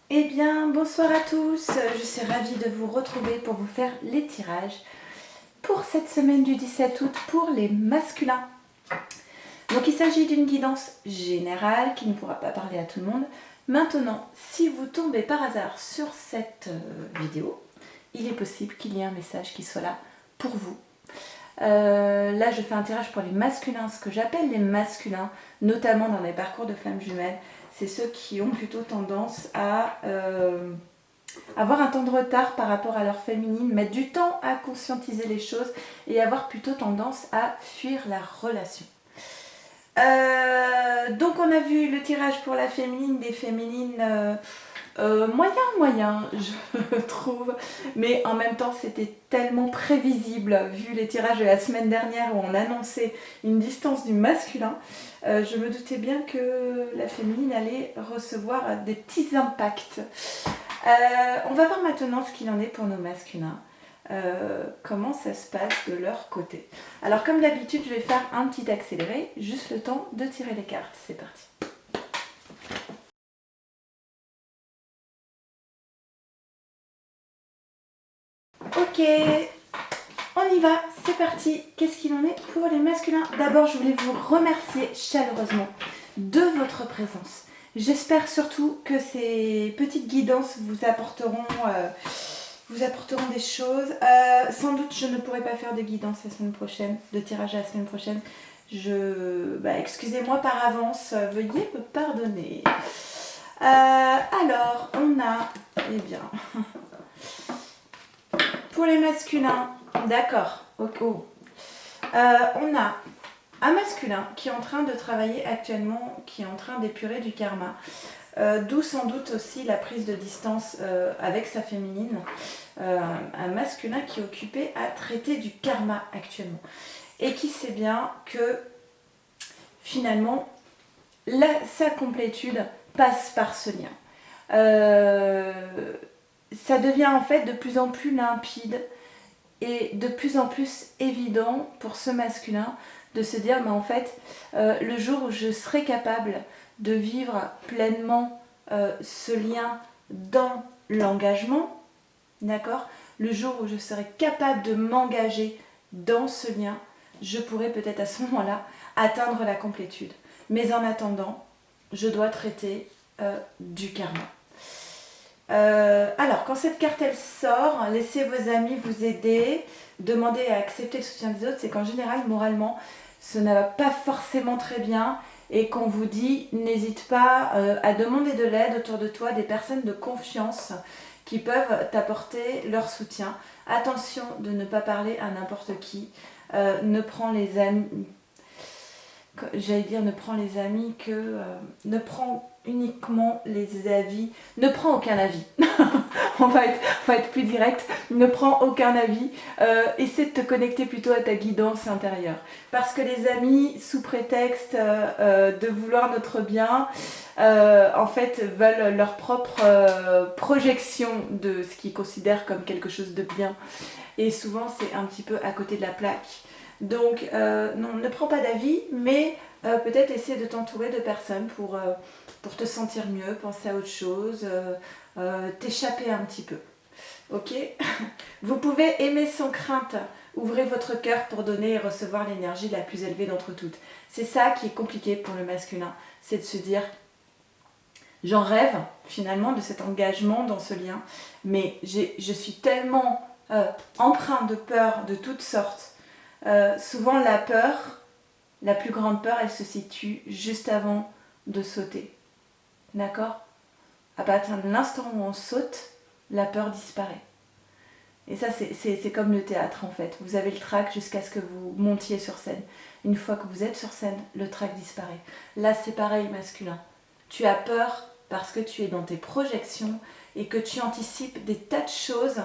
Eh bien, bonsoir à tous. Je suis ravie de vous retrouver pour vous faire les tirages pour cette semaine du 17 août pour les masculins. Donc, il s'agit d'une guidance générale qui ne pourra pas parler à tout le monde. Maintenant, si vous tombez par hasard sur cette vidéo, il est possible qu'il y ait un message qui soit là pour vous. Là, je fais un tirage pour les masculins, ce que j'appelle les masculins, notamment dans les parcours de flammes jumelles. C'est ceux qui ont plutôt tendance à avoir un temps de retard par rapport à leur féminine, mettre du temps à conscientiser les choses et avoir plutôt tendance à fuir la relation. Donc on a vu le tirage pour la féminine, des féminines moyen, je trouve. Mais en même temps, c'était tellement prévisible, vu les tirages de la semaine dernière où on annonçait une distance du masculin. Je me doutais bien que la féminine allait recevoir des petits impacts. On va voir maintenant ce qu'il en est pour nos masculins. Comment ça se passe de leur côté. Alors comme d'habitude, je vais faire un petit accéléré, juste le temps de tirer les cartes. C'est parti. Ok, on y va, c'est parti. Qu'est-ce qu'il en est pour les masculins? D'abord, je voulais vous remercier chaleureusement de votre présence. J'espère surtout que ces petites guidances vous apporteront des choses. Sans doute, je ne pourrai pas faire de guidance la semaine prochaine, de tirage la semaine prochaine. Excusez-moi par avance, veuillez me pardonner. Alors, on a, eh bien, pour les masculins, d'accord, on a un masculin qui est en train de travailler actuellement, qui est en train d'épurer du karma. D'où sans doute aussi la prise de distance avec sa féminine. Un masculin qui est occupé à traiter du karma actuellement. Et qui sait bien que finalement, sa complétude passe par ce lien. Ça devient en fait de plus en plus limpide et de plus en plus évident pour ce masculin de se dire, mais en fait, le jour où je serai capable de vivre pleinement ce lien dans l'engagement, d'accord, le jour où je serai capable de m'engager dans ce lien, je pourrai peut-être à ce moment-là atteindre la complétude. Mais en attendant, je dois traiter du karma. Alors, quand cette carte elle sort, laissez vos amis vous aider, demandez à accepter le soutien des autres, c'est qu'en général, moralement, ce ne va pas forcément très bien et qu'on vous dit, n'hésite pas à demander de l'aide autour de toi, des personnes de confiance qui peuvent t'apporter leur soutien. Attention de ne pas parler à n'importe qui, ne prends les amis, ne prends uniquement les avis, ne prends aucun avis. on va être plus direct, ne prends aucun avis, essaie de te connecter plutôt à ta guidance intérieure. Parce que les amis, sous prétexte de vouloir notre bien, en fait veulent leur propre projection de ce qu'ils considèrent comme quelque chose de bien. Et souvent c'est un petit peu à côté de la plaque. Donc non, ne prends pas d'avis, mais peut-être essaie de t'entourer de personnes pour te sentir mieux, penser à autre chose, t'échapper un petit peu. Ok. Vous pouvez aimer sans crainte. Ouvrez votre cœur pour donner et recevoir l'énergie la plus élevée d'entre toutes. C'est ça qui est compliqué pour le masculin, c'est de se dire j'en rêve finalement de cet engagement dans ce lien, mais je suis tellement empreinte de peur de toutes sortes. Souvent la peur, la plus grande peur, elle se situe juste avant de sauter. D'accord? À partir de l'instant où on saute, la peur disparaît. Et ça, c'est comme le théâtre en fait. Vous avez le trac jusqu'à ce que vous montiez sur scène. Une fois que vous êtes sur scène, le trac disparaît. Là, c'est pareil, masculin. Tu as peur parce que tu es dans tes projections et que tu anticipes des tas de choses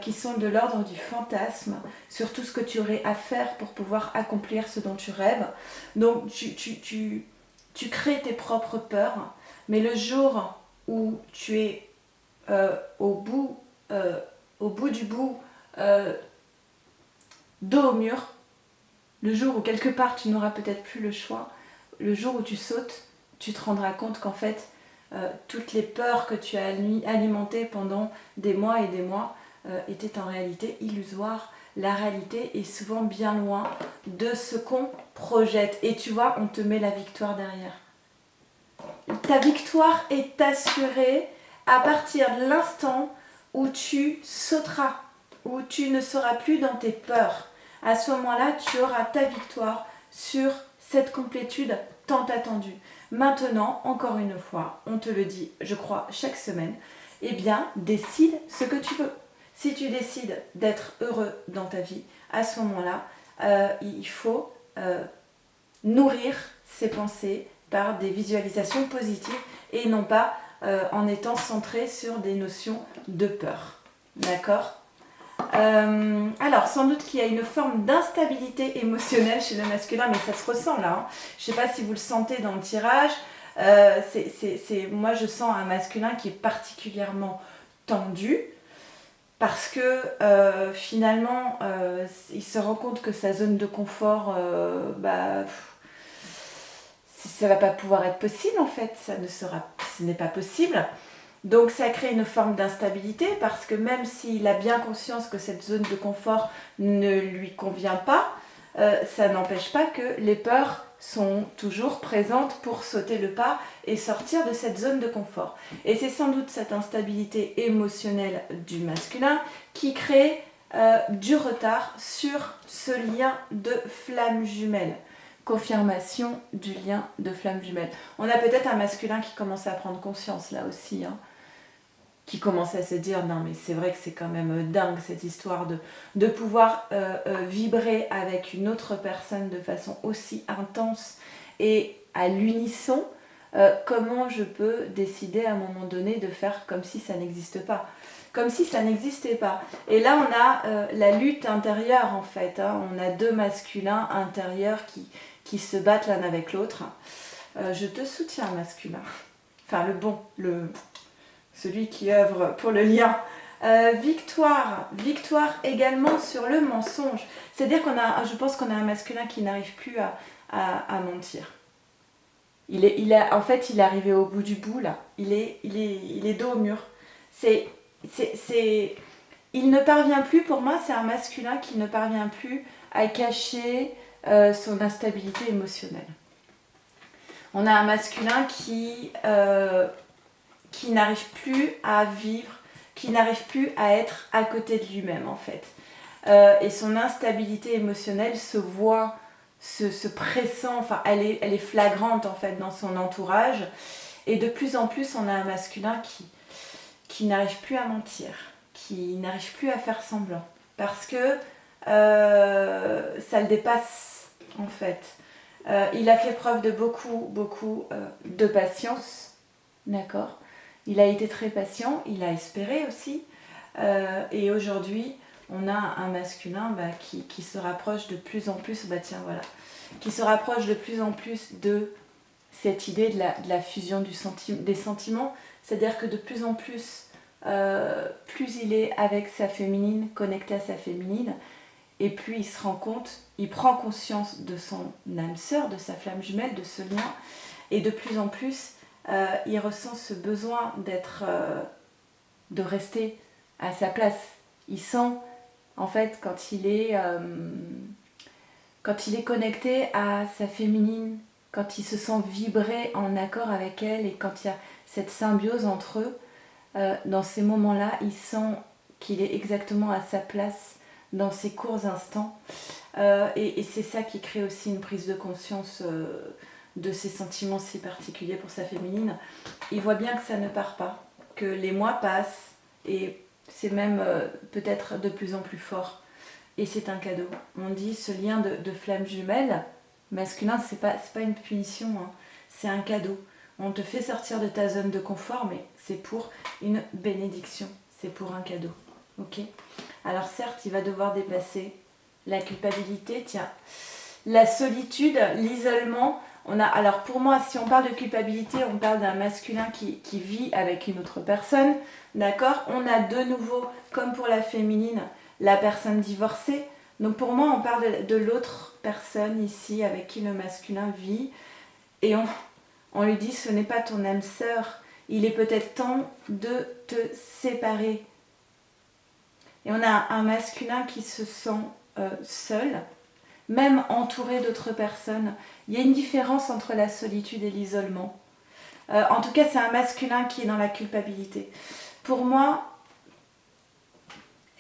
qui sont de l'ordre du fantasme sur tout ce que tu aurais à faire pour pouvoir accomplir ce dont tu rêves. Donc, tu crées tes propres peurs, mais le jour où tu es au bout du bout, dos au mur, le jour où quelque part tu n'auras peut-être plus le choix, le jour où tu sautes, tu te rendras compte qu'en fait, toutes les peurs que tu as alimentées pendant des mois et des mois étaient en réalité illusoires. La réalité est souvent bien loin de ce qu'on projette. Et tu vois, on te met la victoire derrière. Ta victoire est assurée à partir de l'instant où tu sauteras, où tu ne seras plus dans tes peurs. À ce moment-là, tu auras ta victoire sur cette complétude tant attendue. Maintenant, encore une fois, on te le dit, je crois, chaque semaine, eh bien, décide ce que tu veux. Si tu décides d'être heureux dans ta vie, à ce moment-là, il faut nourrir ses pensées par des visualisations positives et non pas en étant centré sur des notions de peur. D'accord ? Alors, sans doute qu'il y a une forme d'instabilité émotionnelle chez le masculin, mais ça se ressent là. Hein. Je ne sais pas si vous le sentez dans le tirage. Moi, je sens un masculin qui est particulièrement tendu parce que finalement, il se rend compte que sa zone de confort, ça ne va pas pouvoir être possible en fait. Ce n'est pas possible. Donc ça crée une forme d'instabilité parce que même s'il a bien conscience que cette zone de confort ne lui convient pas, ça n'empêche pas que les peurs sont toujours présentes pour sauter le pas et sortir de cette zone de confort. Et c'est sans doute cette instabilité émotionnelle du masculin qui crée du retard sur ce lien de flamme jumelle. Confirmation du lien de flamme jumelle. On a peut-être un masculin qui commence à prendre conscience là aussi, hein, qui commence à se dire non mais c'est vrai que c'est quand même dingue cette histoire de pouvoir vibrer avec une autre personne de façon aussi intense et à l'unisson. Comment je peux décider à un moment donné de faire comme si ça n'existe pas, comme si ça n'existait pas. Et là on a la lutte intérieure en fait, hein. On a deux masculins intérieurs qui se battent l'un avec l'autre. Je te soutiens masculin, enfin celui qui œuvre pour le lien. Victoire également sur le mensonge. C'est-à-dire je pense qu'on a un masculin qui n'arrive plus à mentir. Il est arrivé au bout du bout là. Il est dos au mur. Il ne parvient plus, pour moi, c'est un masculin qui ne parvient plus à cacher son instabilité émotionnelle. On a un masculin qui n'arrive plus à vivre, qui n'arrive plus à être à côté de lui-même en fait. Et son instabilité émotionnelle se voit, se pressant, enfin elle est flagrante en fait dans son entourage. Et de plus en plus on a un masculin qui n'arrive plus à mentir, qui n'arrive plus à faire semblant. Parce que ça le dépasse en fait. Il a fait preuve de beaucoup de patience, d'accord ? Il a été très patient, il a espéré aussi. Et aujourd'hui, on a un masculin qui se rapproche de plus en plus, qui se rapproche de plus en plus de cette idée de la fusion des sentiments. C'est-à-dire que de plus en plus, plus il est avec sa féminine, connecté à sa féminine, et plus il se rend compte, il prend conscience de son âme sœur, de sa flamme jumelle, de ce lien, et de plus en plus, il ressent ce besoin de rester à sa place. Il sent, en fait, quand il est connecté à sa féminine, quand il se sent vibrer en accord avec elle et quand il y a cette symbiose entre eux, dans ces moments-là, il sent qu'il est exactement à sa place dans ces courts instants. Et c'est ça qui crée aussi une prise de conscience de ces sentiments si particuliers pour sa féminine. Il voit bien que ça ne part pas, que les mois passent et c'est même peut-être de plus en plus fort. Et c'est un cadeau. On dit ce lien de flamme jumelle masculin, c'est pas une punition, hein. C'est un cadeau. On te fait sortir de ta zone de confort, mais c'est pour une bénédiction, c'est pour un cadeau. Ok ? Alors certes, il va devoir dépasser la culpabilité, la solitude, l'isolement. Alors pour moi, si on parle de culpabilité, on parle d'un masculin qui vit avec une autre personne, d'accord ? On a de nouveau, comme pour la féminine, la personne divorcée. Donc pour moi, on parle de l'autre personne ici avec qui le masculin vit. Et on lui dit, ce n'est pas ton âme sœur Il est peut-être temps de te séparer. Et on a un masculin qui se sent seul, même entouré d'autres personnes. Il y a une différence entre la solitude et l'isolement. En tout cas, c'est un masculin qui est dans la culpabilité. Pour moi,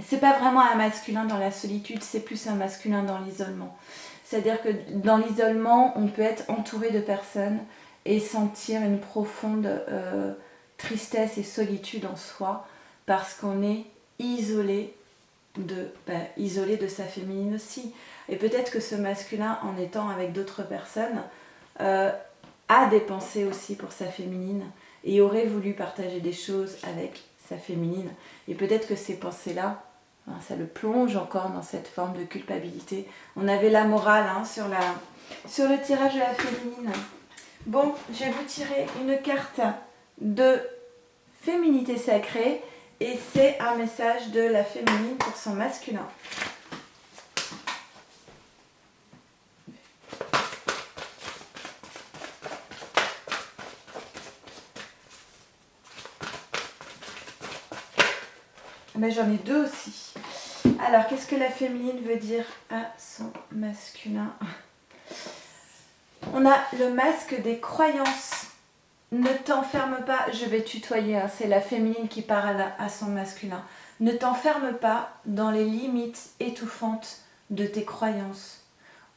c'est pas vraiment un masculin dans la solitude, c'est plus un masculin dans l'isolement. C'est-à-dire que dans l'isolement, on peut être entouré de personnes et sentir une profonde tristesse et solitude en soi parce qu'on est isolé de sa féminine aussi. Et peut-être que ce masculin, en étant avec d'autres personnes, a des pensées aussi pour sa féminine et aurait voulu partager des choses avec sa féminine. Et peut-être que ces pensées-là, ça le plonge encore dans cette forme de culpabilité. On avait la morale sur le tirage de la féminine. Bon, je vais vous tirer une carte de féminité sacrée et c'est un message de la féminine pour son masculin. Mais j'en ai deux aussi. Alors, qu'est-ce que la féminine veut dire à son masculin? On a le masque des croyances. Ne t'enferme pas, je vais tutoyer, c'est la féminine qui parle à son masculin. Ne t'enferme pas dans les limites étouffantes de tes croyances.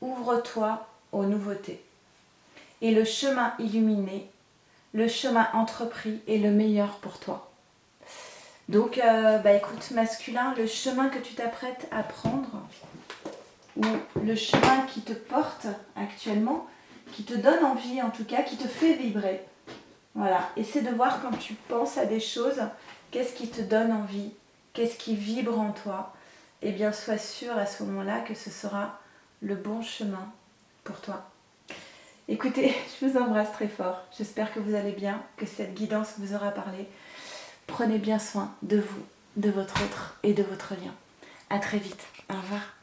Ouvre-toi aux nouveautés. Et le chemin illuminé, le chemin entrepris est le meilleur pour toi. Donc, écoute, masculin, le chemin que tu t'apprêtes à prendre, ou le chemin qui te porte actuellement, qui te donne envie en tout cas, qui te fait vibrer. Voilà, essaie de voir quand tu penses à des choses, qu'est-ce qui te donne envie, qu'est-ce qui vibre en toi. Eh bien, sois sûr à ce moment-là que ce sera le bon chemin pour toi. Écoutez, je vous embrasse très fort. J'espère que vous allez bien, que cette guidance vous aura parlé. Prenez bien soin de vous, de votre autre et de votre lien. À très vite. Au revoir.